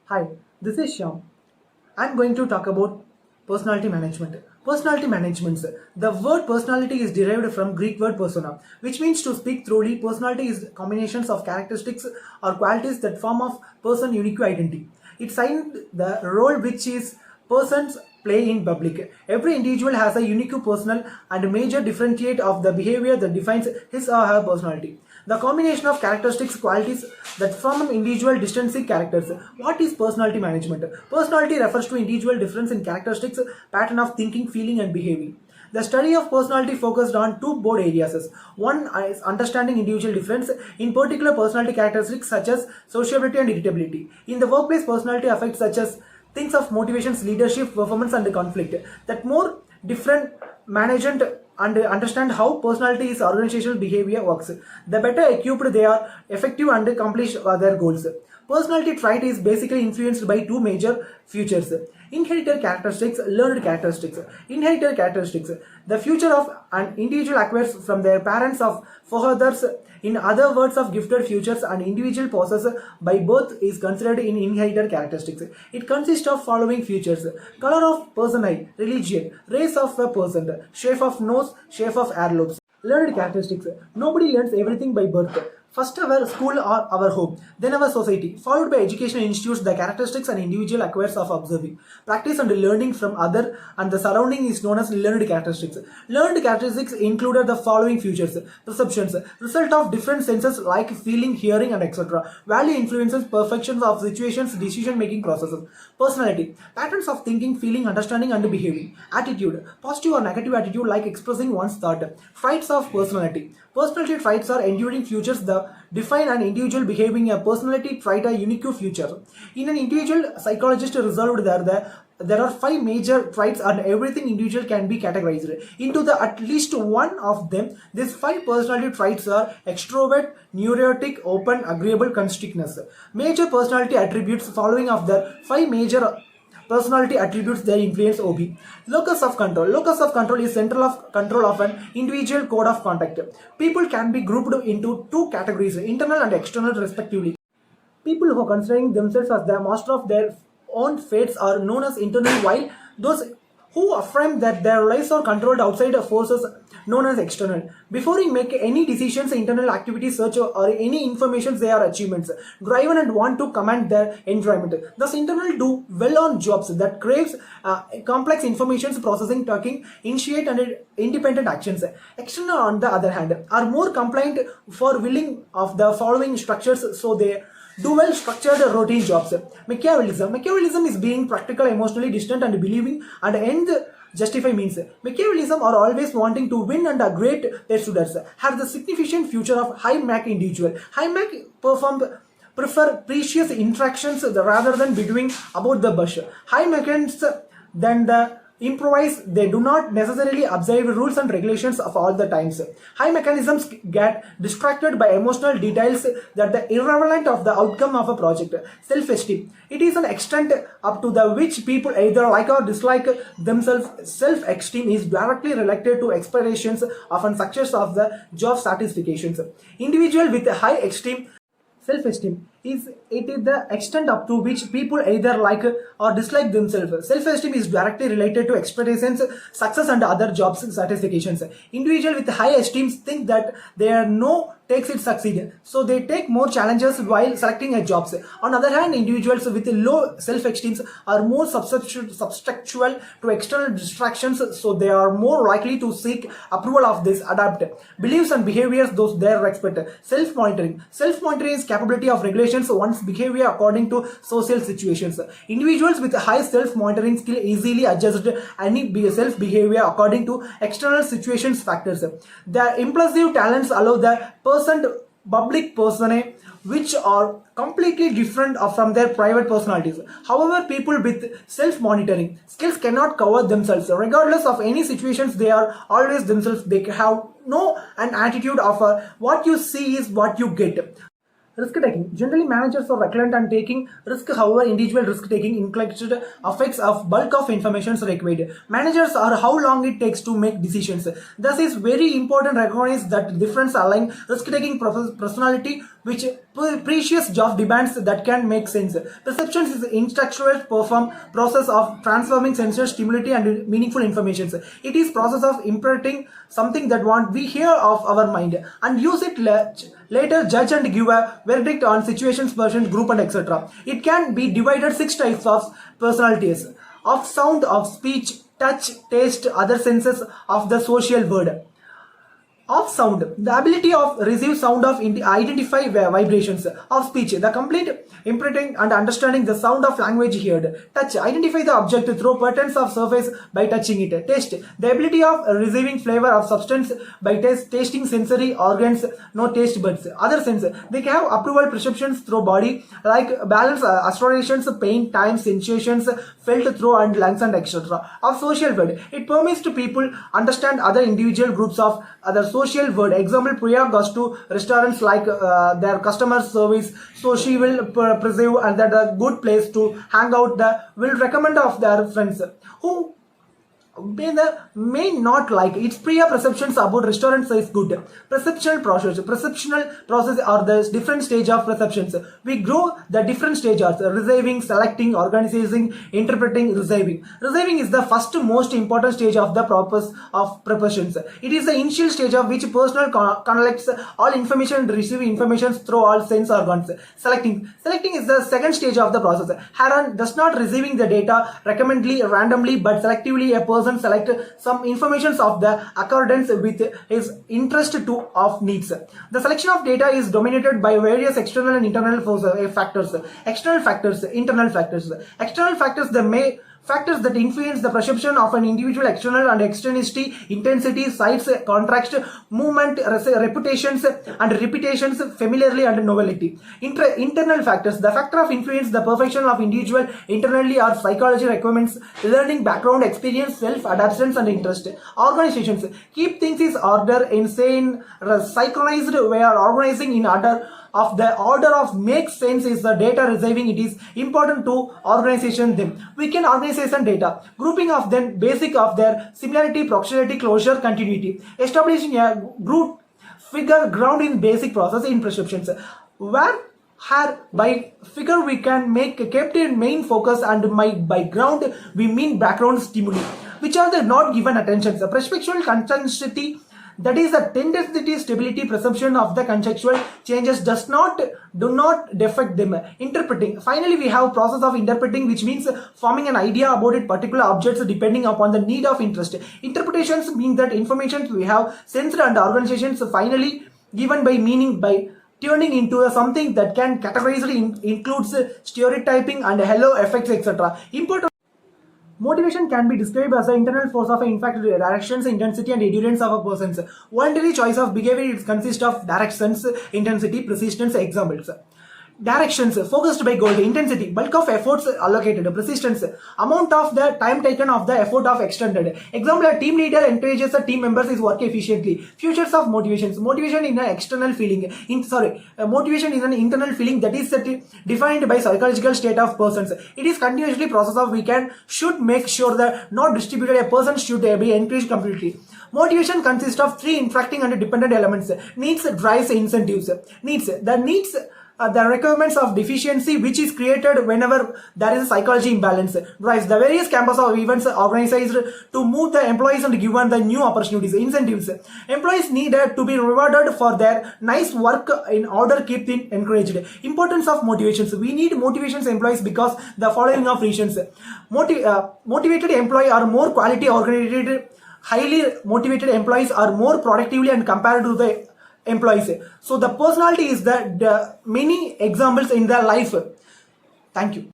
Hi, this is Shyam. I'm going to talk about personality management. Personality management. The word personality is derived from Greek word persona, which means to speak truly. Personality is combinations of characteristics or qualities that form of person unique identity. It signed the role which is persons play in public. Every individual has a unique personal and major differentiate of the behavior that defines his or her personality. The combination of characteristics, qualities that form an individual distinct characters. What is personality management? Personality refers to individual difference in characteristics, pattern of thinking, feeling, and behaving. The study of personality focused on two broad areas. One is understanding individual difference, in particular personality characteristics such as sociability and irritability. In the workplace, personality affects such as things of motivations, leadership, performance, and conflict. That more different management and understand how personality is organizational behavior works. The better equipped they are, effective and accomplish their goals. Personality trait is basically influenced by two major features: inherited characteristics, learned characteristics. Inherited characteristics: the future of an individual acquires from their parents of fathers. In other words, of gifted futures an individual possesses by birth is considered in inherited characteristics. It consists of following features: color of person eye, religion, race of a person, shape of nose, shape of hair lobes. Learned characteristics: nobody learns everything by birth. First our school or our home, then our society, followed by educational institutes. The characteristics an individual acquires of observing, practice and learning from other and the surrounding is known as learned characteristics. Learned characteristics included the following features: perceptions, result of different senses like feeling, hearing and etc. Value influences perfections of situations, decision making processes. Personality, patterns of thinking, feeling, understanding and behaving. Attitude, positive or negative attitude like expressing one's thought. Traits of personality. Personality traits are enduring features that define an individual behaving. A personality trait a unique feature. In an individual, psychologist resolved there are five major traits and everything individual can be categorized into the at least one of them. These five personality traits are extrovert, neurotic, open, agreeable, constrictness. Major personality attributes following of the five major personality attributes their influence OB. Locus of control. Locus of control is central of control of an individual code of conduct. People can be grouped into two categories, internal and external respectively. People who are considering themselves as the master of their own fates are known as internal, while those who affirm that their lives are controlled outside of forces known as external. Before we make any decisions, internal activities, search or any information, they are achievements, driven and want to command their environment. Thus, internal do well on jobs that craves complex information processing, talking, initiate and independent actions. External, on the other hand, are more compliant for willing of the following structures, so they do well structured routine jobs. Machiavellism. Machiavellism is being practical, emotionally distant and believing and end justify means. Machiavellism are always wanting to win and upgrade their students. Has the significant future of high Mac individual. High Mac prefer precious interactions rather than beating about the bush. High Macans than the improvise, they do not necessarily observe rules and regulations of all the times. High mechanisms get distracted by emotional details that are irrelevant of the outcome of a project. Self-esteem. It is an extent up to the which people either like or dislike themselves. Self-esteem is directly related to expectations of a success of the job satisfactions. Individual with a high esteem self-esteem is the extent up to which people either like or dislike themselves. Self-esteem is directly related to expectations, success and other jobs satisfactions. Individuals with high esteem think that they are no takes it succeed, so they take more challenges while selecting a jobs. On the other hand, individuals with low self-esteem are more substructural to external distractions, so they are more likely to seek approval of this adapt beliefs and behaviors those they respect. Self-monitoring. Self-monitoring is capability of regulations one's behavior according to social situations. Individuals with high self-monitoring skill easily adjust any self-behavior according to external situations factors. The impulsive talents allow the public persona which are completely different from their private personalities. However, people with self-monitoring skills cannot cover themselves. Regardless of any situations, they are always themselves. They have no an attitude of what you see is what you get. Risk taking. Generally, managers are reckless and taking risk. However, individual risk taking includes affects of bulk of information required. Managers are how long it takes to make decisions. Thus, is very important to recognize that difference align risk taking personality which precious job demands that can make sense. Perceptions is the intellectual perform process of transforming sensory stimuli and meaningful information. It is process of imprinting something that want we hear of our mind and use it later judge and give a verdict on situations, person, group, and etc. It can be divided 6 types of personalities: of sound, of speech, touch, taste, other senses of the social world. Of sound, the ability of receive sound, of identify vibrations. Of speech, the complete imprinting and understanding the sound of language heard. Touch, identify the object through patterns of surface by touching it. Taste, the ability of receiving flavor of substance by tasting sensory organs, no taste buds. Other sense, they have approval perceptions through body like balance, aspirations, pain, time, sensations felt through and lungs and etc. Of social world, it permits to people understand other individual groups of other social world. Example, Priya goes to restaurants like their customer service, so she will preserve and that a good place to hang out. Will recommend of their friends who may not like its prior perceptions about restaurants is good. Perceptual process are the different stage of perceptions. We grow the different stages: receiving, selecting, organizing, interpreting, receiving. Receiving is the first most important stage of the process of perceptions. It is the initial stage of which personal collects all information and receive information through all sense organs. Selecting is the second stage of the process. Heron does not receiving the data recommendedly randomly but selectively. A person select some informations of the accordance with his interest to of needs. The selection of data is dominated by various external and internal factors. External factors, internal factors. External factors, the factors that influence the perception of an individual: external and externality, intensity, size, contrast, movement, reputations and repetitions, familiarity and novelty. Internal factors, the factor of influence the perfection of individual internally are psychology requirements, learning, background, experience, self-adaptance and interest. Organizations keep things in order in synchronized way or organizing in order of the order of makes sense is the data receiving. It is important to organization them. We can organization data, grouping of them, basic of their similarity, proximity, closure, continuity, establishing a group figure ground in basic process in perceptions, where here by figure we can make kept in main focus and by ground we mean background stimuli, which are the not given attention. The perceptual consistency, that is the tendency, stability, perception of the contextual changes do not affect them. Interpreting, finally we have process of interpreting, which means forming an idea about it particular objects depending upon the need of interest. Interpretations mean that information we have sensed and organizations finally given by meaning by turning into something that can categorically includes stereotyping and halo effects etc. Important motivation can be described as the internal force of in fact directions, intensity and endurance of a person's voluntary choice of behavior. It consists of directions, intensity, persistence. Examples: directions, focused by goal; intensity, bulk of efforts allocated; persistence, amount of the time taken of the effort of extended. Example: a team leader encourages the team members is work efficiently. Futures of motivations: motivation in an external feeling. Motivation is an internal feeling that is defined by psychological state of persons. It is continuously process of should make sure that not distributed. A person should be encouraged completely. Motivation consists of 3 interacting and dependent elements: needs, drives, incentives. Needs, the requirements of deficiency which is created whenever there is a psychology imbalance. Drives, the various campus of events organized to move the employees and given the new opportunities. Incentives, employees need to be rewarded for their nice work in order keep them encouraged. Importance of motivations, we need motivations employees because the following of reasons: motivated employee are more quality oriented, highly motivated employees are more productively and compared to the employees. So the personality is the many examples in their life. Thank you.